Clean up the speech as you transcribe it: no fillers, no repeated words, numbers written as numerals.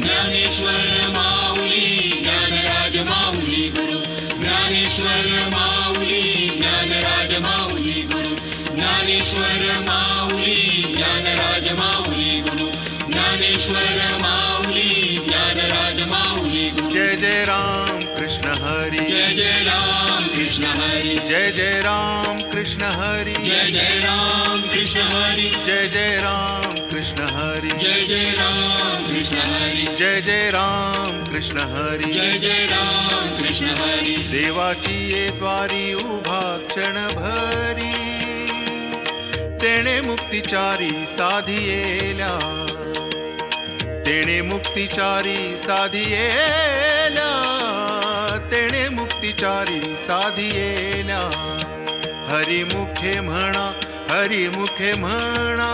ज्ञानेश्वर माऊली ज्ञानराज माऊली गुरु ज्ञानेश्वर माऊली ज्ञानराज माऊली गुरु ज्ञानेश्वर माऊली ज्ञानराज माऊली गुरु ज्ञानेश्वर माऊली ज्ञानराज माऊली गुरु जय जय राम कृष्ण हरी जय जय राम कृष्ण हरी जय जय राम कृष्ण हरी जय जय राम कृष्ण हरी जय जय राम कृष्ण हरी जय जय राम कृष्ण हरी जय जय राम कृष्ण हरी जय जय राम कृष्ण हरी देवाची ये द्वारी उभा क्षण भरी तेणे मुक्तिचारी साधियेल्या तेणे मुक्तिचारी साधियेल्या तेणे मुक्तिचारी साधियेल्या हरिमुखे म्हणा हरिमुखे म्हणा